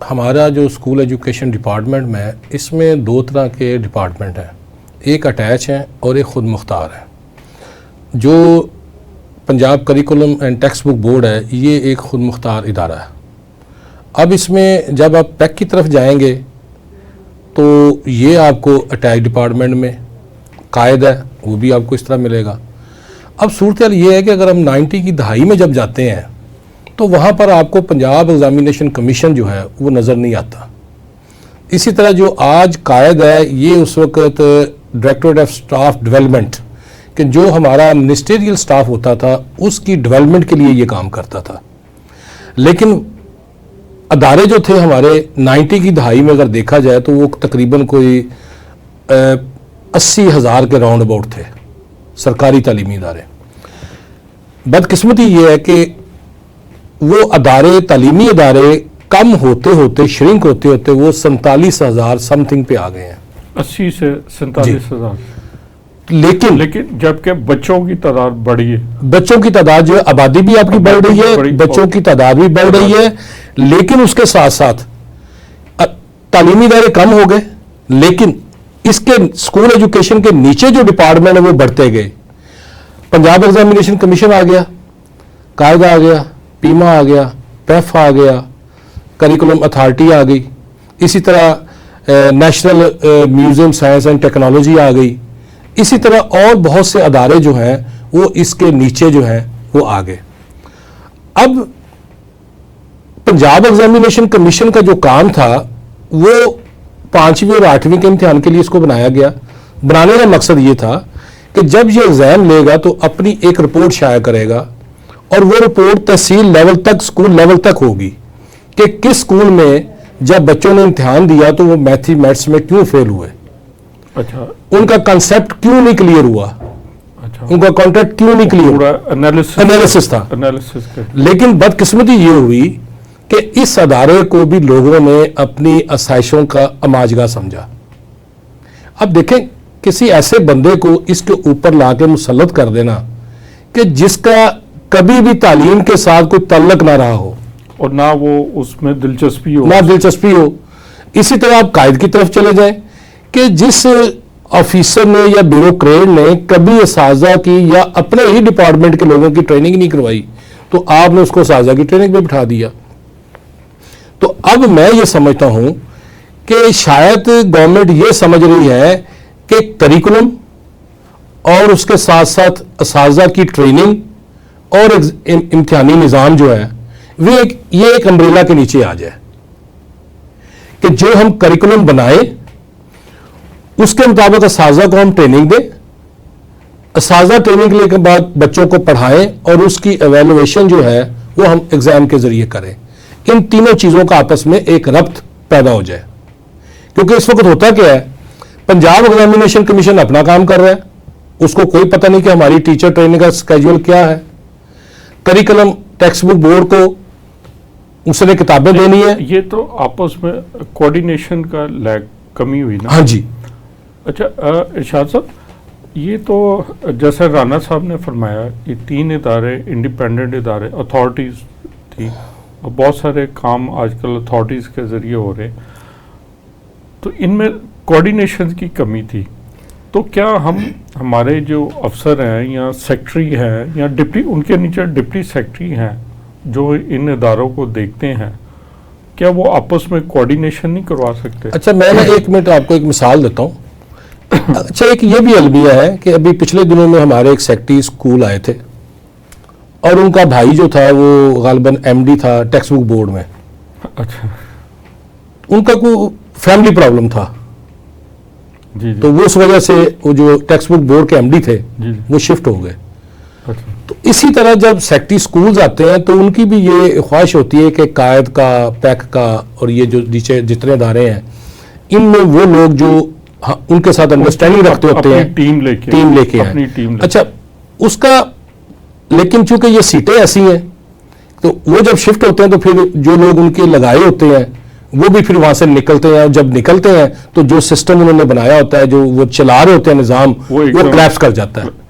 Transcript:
ہمارا جو school education department میں اس میں دو طرح کے ڈپارٹمنٹ ہیں، ایک اٹیچ ہیں اور ایک خود مختار ہیں۔ جو Punjab curriculum and text book board ہے یہ ایک خود مختار ادارہ ہے۔ اب اس میں جب آپ پیک کی طرف جائیں گے تو یہ آپ کو اٹیچ ڈپارٹمنٹ میں قائد ہے، وہ بھی آپ کو اس طرح ملے گا۔ اب صورتحال یہ ہے کہ اگر ہم 90 کی دہائی میں جب جاتے ہیں تو وہاں پر آپ کو پنجاب ایگزامینیشن کمیشن جو ہے وہ نظر نہیں آتا۔ اسی طرح جو آج قائد ہے یہ اس وقت ڈائریکٹوریٹ آف اسٹاف ڈیولپمنٹ، کہ جو ہمارا منسٹریل سٹاف ہوتا تھا اس کی ڈیولپمنٹ کے لیے یہ کام کرتا تھا۔ لیکن ادارے جو تھے ہمارے 90 کی دہائی میں اگر دیکھا جائے تو وہ تقریباً کوئی 80,000 کے راؤنڈ اباؤٹ تھے سرکاری تعلیمی ادارے۔ بدقسمتی یہ ہے کہ وہ ادارے تعلیمی ادارے کم ہوتے ہوتے شرنک ہوتے ہوتے وہ 47,000 سم تھنگ پہ آ گئے ہیں، 80 سے 47,000۔ لیکن جبکہ بچوں کی تعداد بڑھی ہے، بچوں کی تعداد جو ہے آبادی بھی آپ کی بڑھ رہی ہے، بچوں کی تعداد بھی بڑھ رہی ہے، لیکن اس کے ساتھ ساتھ تعلیمی ادارے کم ہو گئے، لیکن اس کے اسکول ایجوکیشن کے نیچے جو ڈپارٹمنٹ ہے وہ بڑھتے گئے۔ پنجاب ایگزامینیشن کمیشن آ گیا، قائد آ گیا، پیما آ گیا، پیف آ گیا، کریکولم اتھارٹی آ گئی، اسی طرح national museum science and technology آ گئی، اسی طرح اور بہت سے ادارے جو ہیں وہ اس کے نیچے جو ہیں وہ آ گئے۔ اب پنجاب ایگزامینیشن کمیشن کا جو کام تھا وہ 5ویں اور 8ویں کے امتحان کے لیے اس کو بنایا گیا۔ بنانے کا مقصد یہ تھا کہ جب یہ ایگزام لے گا تو اپنی ایک رپورٹ شائع کرے گا، اور وہ رپورٹ تحصیل لیول تک، اسکول لیول تک ہوگی کہ کس اسکول میں جب بچوں نے امتحان دیا تو وہ میتھمیٹکس میں کیوں فیل ہوئے، اچھا ان کا کنسپٹ کیوں نہیں کلیئر ہوا، اچھا ان کا کانٹیکٹ کیوں نہیں کلیئر ہوا، انالیسس تھا۔ لیکن بدقسمتی یہ ہوئی کہ اس ادارے کو بھی لوگوں نے اپنی آسائشوں کا اماجگاہ سمجھا۔ اب دیکھیں کسی ایسے بندے کو اس کے اوپر لا کے مسلط کر دینا کہ جس کا کبھی بھی تعلیم کے ساتھ کوئی تعلق نہ رہا ہو اور نہ وہ اس میں دلچسپی ہو، اسی طرح آپ قائد کی طرف چلے جائیں کہ جس آفیسر نے یا بیوروکریٹ نے کبھی اساتذہ کی یا اپنے ہی ڈپارٹمنٹ کے لوگوں کی ٹریننگ نہیں کروائی تو آپ نے اس کو اساتذہ کی ٹریننگ پہ بٹھا دیا۔ تو اب میں یہ سمجھتا ہوں کہ شاید گورنمنٹ یہ سمجھ رہی ہے کہ کریکولم اور اس کے ساتھ ساتھ اساتذہ کی ٹریننگ اور امتحانی نظام جو ہے یہ ایک امبریلا کے نیچے آ جائے، کہ جو ہم کریکولم بنائیں اس کے مطابق اساتذہ کو ہم ٹریننگ دیں، اساتذہ ٹریننگ کے بعد بچوں کو پڑھائیں اور اس کی ایویلویشن جو ہے وہ ہم ایگزام کے ذریعے کریں۔ ان تینوں چیزوں کا آپس میں ایک ربط پیدا ہو جائے، کیونکہ اس وقت ہوتا کیا ہے، پنجاب ایگزامینیشن کمیشن اپنا کام کر رہا ہے، اس کو کوئی پتہ نہیں کہ ہماری ٹیچر ٹریننگ کا اسکیجول کیا ہے، کریکولم ٹیکسٹ بک بورڈ کو اس نے کتابیں دینی ہے۔ یہ تو آپس میں کوارڈینیشن کا کمی ہوئی نا۔ ہاں جی۔ اچھا ارشاد صاحب، یہ تو جیسے رانا صاحب نے فرمایا یہ 3 ادارے انڈیپینڈنٹ ادارے اتھارٹیز تھی، اور بہت سارے کام آج کل اتھارٹیز کے ذریعے ہو رہے، تو ان میں کوارڈینیشن کی کمی تھی۔ تو کیا ہمارے جو افسر ہیں یا سیکٹری ہیں یا ان کے نیچے ڈپٹی سیکٹری ہیں جو ان اداروں کو دیکھتے ہیں، کیا وہ آپس میں کوارڈینیشن نہیں کروا سکتے؟ اچھا میں ایک منٹ آپ کو ایک مثال دیتا ہوں۔ اچھا ایک یہ بھی المیہ ہے کہ ابھی پچھلے دنوں میں ہمارے ایک سیکٹری اسکول آئے تھے اور ان کا بھائی جو تھا وہ غالباً ایم ڈی تھا ٹیکسٹ بک بورڈ میں۔ اچھا، ان کا کوئی فیملی پرابلم تھا، جی تو وہ اس وجہ سے وہ جو ٹیکسٹ بک بورڈ کے ایم ڈی تھے وہ شفٹ ہو گئے۔ اچھا، تو اسی طرح جب سیکٹری سکولز آتے ہیں تو ان کی بھی یہ خواہش ہوتی ہے کہ قائد کا، پیک کا اور یہ جو نیچے جتنے ادارے ہیں ان میں وہ لوگ جو ان کے ساتھ انڈرسٹینڈنگ رکھتے ہوتے ہیں، ٹیم لے کے آئیں۔ اچھا اس کا، لیکن چونکہ یہ سیٹیں ایسی ہیں تو وہ جب شفٹ ہوتے ہیں تو پھر جو لوگ ان کے لگائے ہوتے ہیں وہ بھی پھر وہاں سے نکلتے ہیں، اور جب نکلتے ہیں تو جو سسٹم انہوں نے بنایا ہوتا ہے، جو وہ چلا رہے ہوتے ہیں نظام، وہ کریپس کر جاتا ہے۔